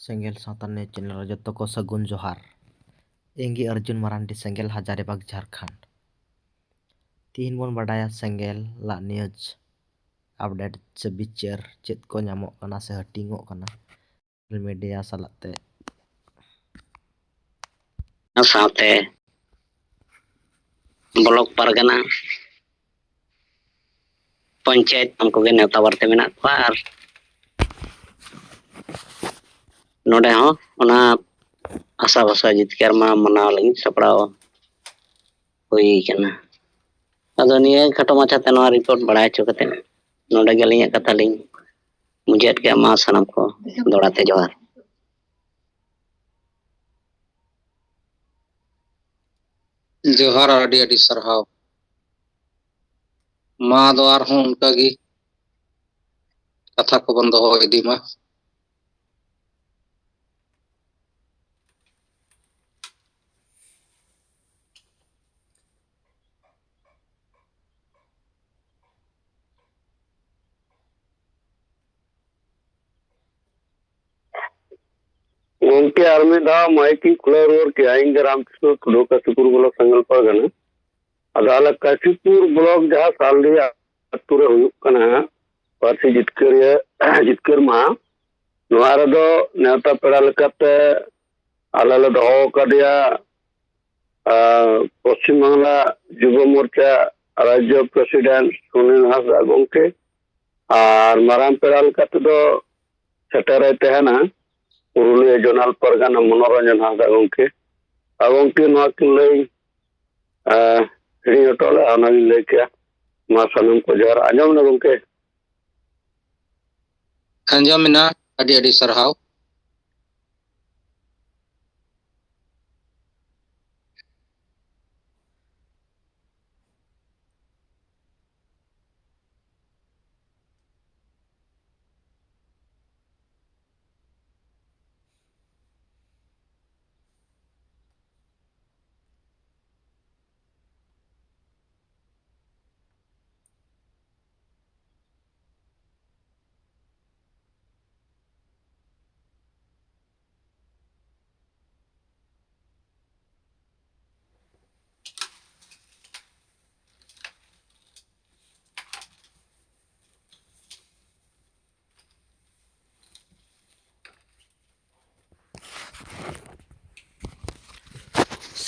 Senggel Santane channel joto ko sagun johar. Enggi Arjun Marandi Senggel Hazarebag Jharkhand. Tihin bon badaya Senggel la news update se bicar chet ko nyamok kana se hatingok kana media salate साथे block Pargana panchayat हमको के नेता वर्ते मेना को are नोडे हो ओना आशा भाषा जितकर मा मनाव लगी सपड़ाव हुई कना अदो निये खटो माछाते नवा रिपोर्ट बढ़ाय चुकते नोडे गलिया कथा लिंग मुझे के मा सनम को दौड़ाते जोहार जोहार आडी आडी सरहाव मा द्वार हूं उनका गी कथा को बंद हो इदी मा गोंके आर्मेदा माइकी खुलारोर के आएंगे रामकृष्ण कुडो काशीपुर ब्लॉक संगल परगना अदालत काशीपुर ब्लॉक जहां सालरी अतुरे हुयुक कना पार्सी जितकर मा नोआ रेदो नेता पेड़ा लेकाते आले ले दोहो कदिया पश्चिम बांगला युवा मोर्चा राज्य प्रेसिडेंट सुनील हांसदा गोंके और माराम पेड़ा लेकाते दो सेटेरे तेहना पुरुलिया जोनाल परगना मनोरंजन हांसदा गोंके गोंके नोआ किन लई हिड़ी टोले आना लई के मा सनम को जोहार आंजम ना गोंके अंजमिना आडी आडी सरहाव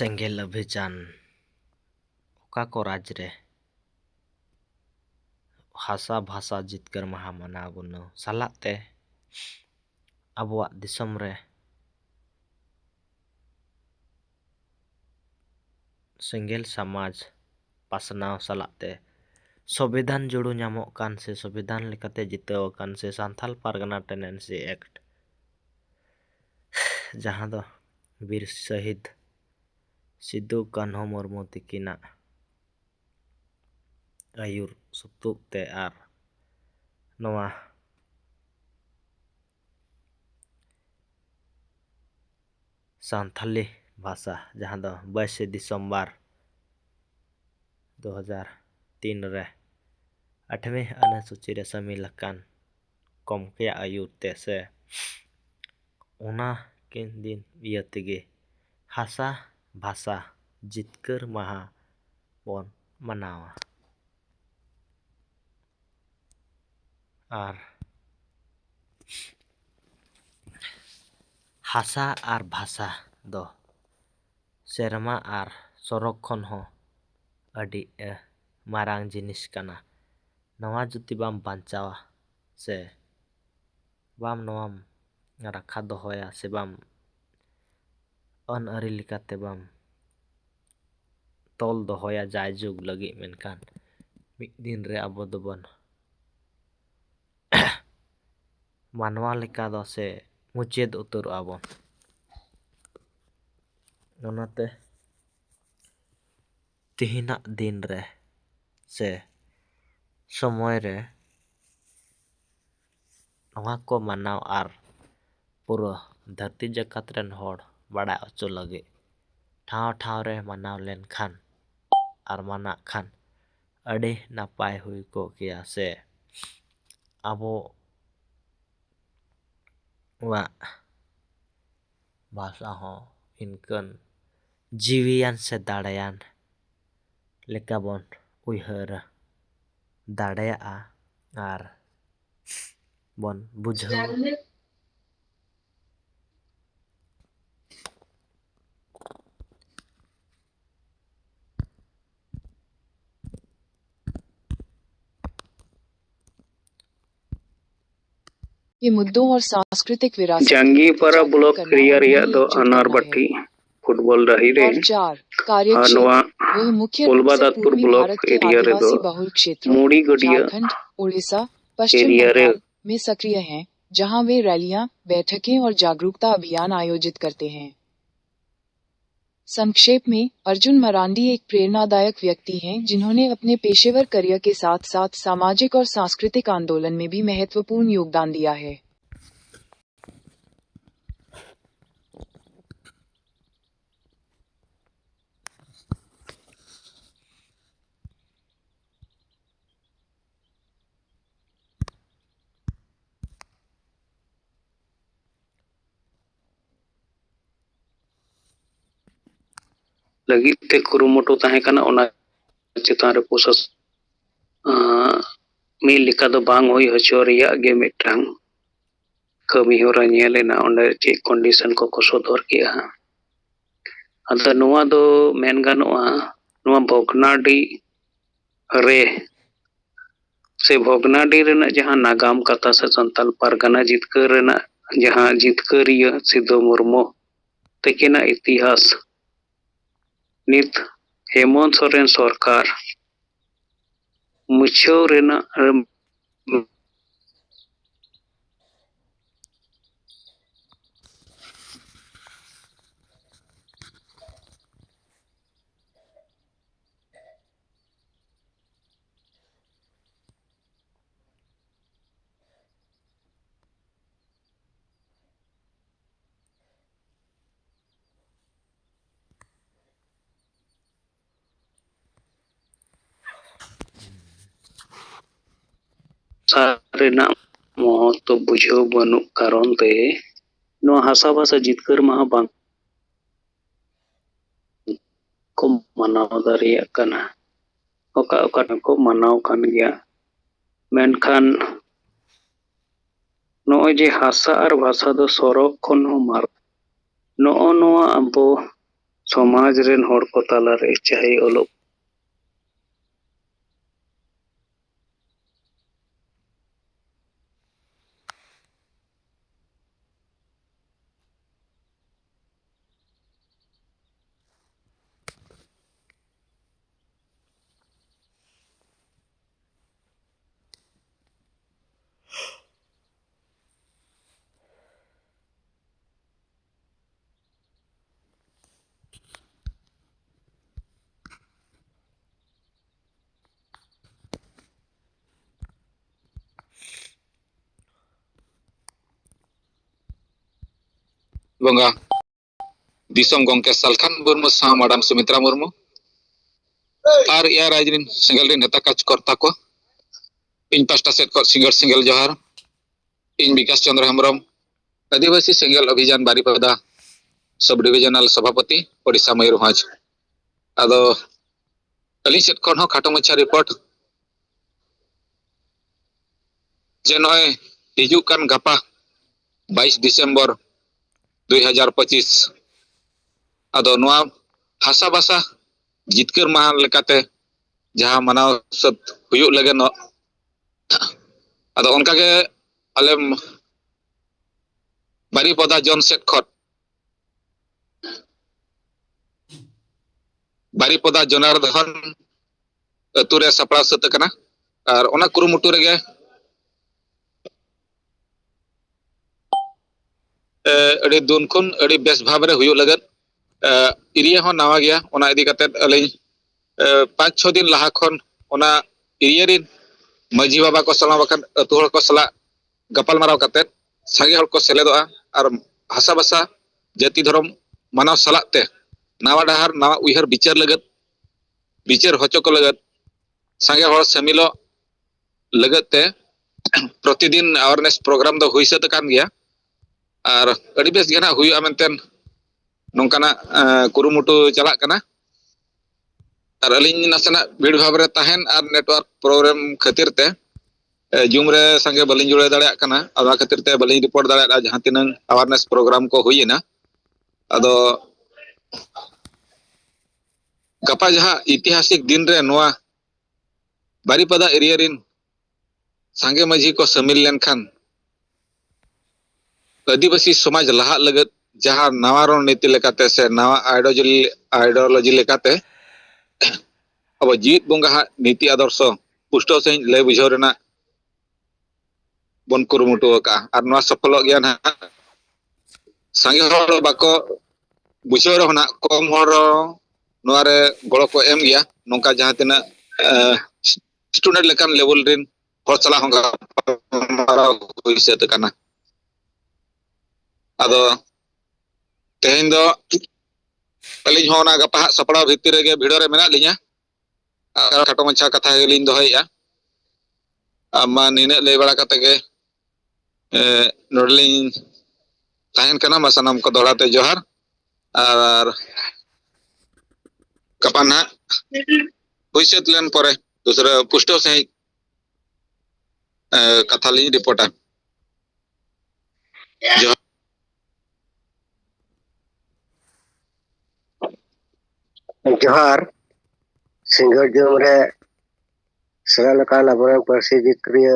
Senggel अभियान ओका को राज्य रे भाषा भाषा जितकर महा मनाव गुनो सालाते अबुआ दिसम रे Senggel समाज पासनाव सालाते संविधान जुड़ू नामक कान से संविधान लेकाते जिताव कान से सांथाल पारगना टेनेंसी एक्ट जहां दो वीर शहीद सिद्धू कान्हो मुर्मू तिकिना आयुर सुतुक ते आर नवा सांथाली भाषा जहां दो 22 दिसंबर 2003 रे 8वें अनुसूची रे शामिल अकान कमके आयुर ते से ओना किन दिन इया तेगे हासा भाषा जितकर महा बोन मनावा आर हासा आर भाषा दो सेरमा आर सरक खन हो अडी मारांग जिनिस कना नवा जुति बाम बांचावा से बाम नवाम रखा दोहोया से बाम अन अरी लिकाते बाम तोल दोहोया जाय जुग लगी मेनकान मिद दिन रे अबो दोबन मानवा लिका दो से मुचेद उतर आबन ओनाते तिहिना दिन रे से समय रे नवा को मनाव आर पूरा धरती जगत रेन होड़ बड़ा अचो लगे ठाव ठाव रे मनाव लेन खान आर मना खान अड़े नापाय हुई को किया से अबो वा भाषा हो इनकन जीवियान से दाड़ायान लेका बोन उयहर दाड़ाया आर बोन बुझाव ये मुद्दों और सांस्कृतिक विरासत जंगीपारा ब्लॉक एरिया रिया दो अनारबाटी फुटबॉल रही रे और 4 कार्यक्षेत्र वह मुख्य रूप से कोलबादातपुर पूर्वी ब्लॉक भारत के एरिया रे आदिवासी दो बहुल क्षेत्रों मूड़ी गडिया झारखंड, उड़ीसा, पश्चिम एरिया रे बंगाल में सक्रिय हैं, जहां वे रैलियां, बैठकें और जागरूकता अभियान आयोजित करते हैं। संक्षेप में, अर्जुन मरांडी एक प्रेरणादायक व्यक्ति हैं जिन्होंने अपने पेशेवर करियर के साथ-साथ सामाजिक और सांस्कृतिक आंदोलन में भी महत्वपूर्ण योगदान दिया है। लगी ते कुरुमुटु ताहे कना ओना चितान रे पोसस मी लिका दो बांग होई हचो रिया गे मिटांग कमी होरा नेलेना ओंडे चे कंडीशन को सोधर किया अदा नोआ दो मेन गानोआ नोआ भोगनाडी रे से भोगनाडी रेना जहां नागाम कथा से संताल पारगना जितकर रेना जहां जितकरिया सिद्धो मुर्मू तकिना इतिहास नित हेमंत सोरेन सरकार मुछाव रेना सारेना मोह तो बुझो बनु कारण ते नो हासा भाषा जितकर महा बांग को मनाव दारिया कना ओका ओका को मनाव कान गया मेनखान नो जे हासा और भाषा दो सरक खन हो मार नो नोआ अबो समाज रेन होड़ को ताला रे चाहे ओलो बंगा दिसम गंके सालखान मुर्मू सा मैडम सुमित्रा मुर्मू और या राजरिन सिंगल रिन नेता कार्यकर्ता को इन पास्टा सेट को सिंगल सिंगल जोहार इन विकास चंद्र हेम्ब्रम आदिवासी सिंगल अभियान बारीपदा सब डिविजनल सभापति ओडिशा मयूरभंज आदो अली सेट खन खाटो मछा रिपोर्ट जे नय हिजू कान गपा 22 दिसंबर 2025 आदो नोआ हासा भाषा जितकर माह लेकाते जहां मनाव सब हुयुग लगे न आदो उनका के आले बारीपदा जन सेट खत बारीपदा जनार्दन अतुरे सपड़ा सत कना और ओना कुरुमुटु रेगे अड़ी दुनखुन अड़ी बेस भाव रे हुयुग लगन एरिया हो नवा गया ओना इदी कते अलिन 5-6 दिन लहा खन ओना एरिया रिन मजी बाबा को सला बखन अतु हल को सला गपाल माराव कते सागे हल को सेलेदोआ और भाषा भाषा जाति धर्म मानव सलाते नवा डहार नवा उइहर विचार लगत विचार होचो को लगत सागे हल समिलो लगते प्रतिदिन अवेयरनेस प्रोग्राम दो हुई सत कान गया और अड़ी बेस गना हुई आमेंतेन nongkana kurumutu chalak kana ar aling nasana bid bhabre tahen ar network program khatir te Zoom re sange balin jule dareyak kana ada khatir te balin report dareyak jahan tinang awareness program ko huyina ado gapa jaha इतिहासिक दिन रे नोआ Baripada area रिन सांगे माझी को शामिल लेनखान आदिवासी समाज लहा लगत जहां नवा रणनीति लेकाते से नवा आइडियोलॉजी लेकाते अब जीत बोंगा नीति आदर्श पुष्टो से ले बुझाव रेना बन कुरुमुटु का और नवा सफल गया ना सांगे हर बाको बुझाव रहना कम हर नवा रे गड़ो को एम गया नोका जहां तना स्टूडेंट लेकान लेवल रिन हर चला होगा मारा हुई kana ado tehin do aling hona gapa sapra bhitir rege bhido re mena linya khato macha katha gelin dohaya ama nine lei bala kate ge nodling tahen kana masanam ko dorate johar ar kapana huiset len pore dusra pusto se katha lin reporta जोहार singer जोमरे सरलकान अबरन परसी जितक्रिय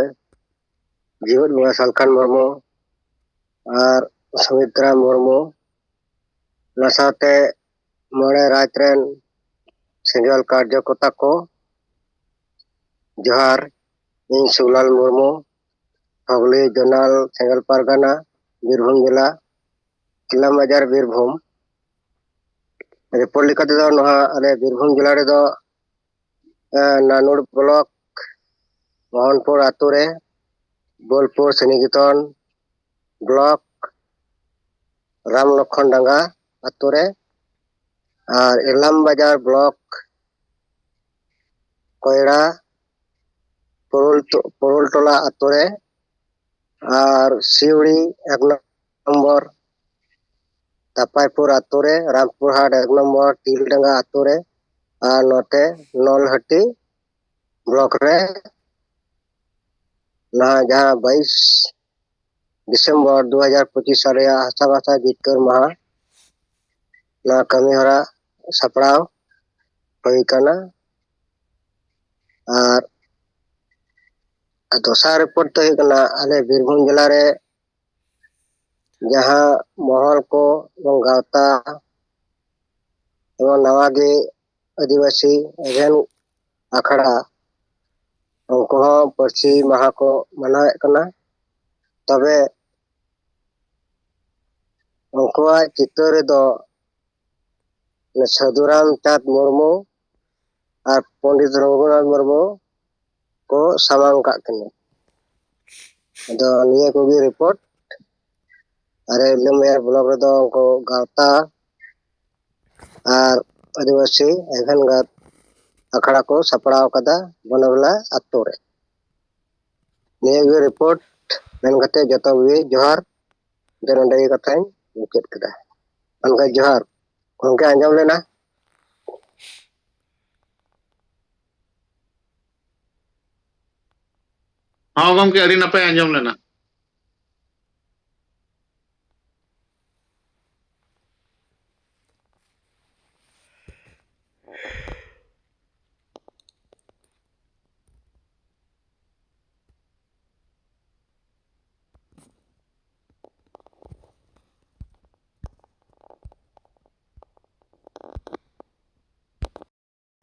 जीवन बुआ सालखान मुर्मू और सुमित्रा मुर्मू नसाते मोड़े राजरेन single कार्यकर्ता को जोहार इन सुलाल Murmu Hooghly zonal सेंगल Pargana Birbhum जिला किला बाजार बीरभूम रिपोर्ट लिखा दो अले बीरभूम जिला रे दो नानुर ब्लॉक मोहनपुर आतुरे बोलपुर सनिकेतन ब्लॉक राम लखन डांगा आतुरे और इलाम बाजार ब्लॉक कोयड़ा पुरुल टोला आतुरे और सिवड़ी 1 नंबर तापायपुर आतुरे रामपुर हाट 1 नंबर टीलडांगा आतुरे और नोटे नलहटी ब्लॉक रे ना जहां 22 दिसंबर 2025 साल हसा भाषा जितकर महा ना कमी हरा सपड़ाव हुई कना और दोसार रिपोर्ट तो हुई कना आले बीरभूम जिला रे जहां महल को गावता एवं नवागे आदिवासी एवं अखड़ा उनको परसी महा को मनावे कना तबे उनको चित्र दो साधुराम चाँद मुर्मू और पंडित रघुनाथ मुर्मू को सामांग का कने तो निये को भी रिपोर्ट अरे लमेर ब्लॉक रे दो उनको गावता और आदिवासी एवं गात अखड़ा को सपड़ाव कदा बनवला अतोरे निये को रिपोर्ट मेन कते जतो भी जोहार दरंडे कथाई मुकेत कदा अनका जोहार उनके अंजाम लेना हाँ गमके अड़ी नपे अंजम लेना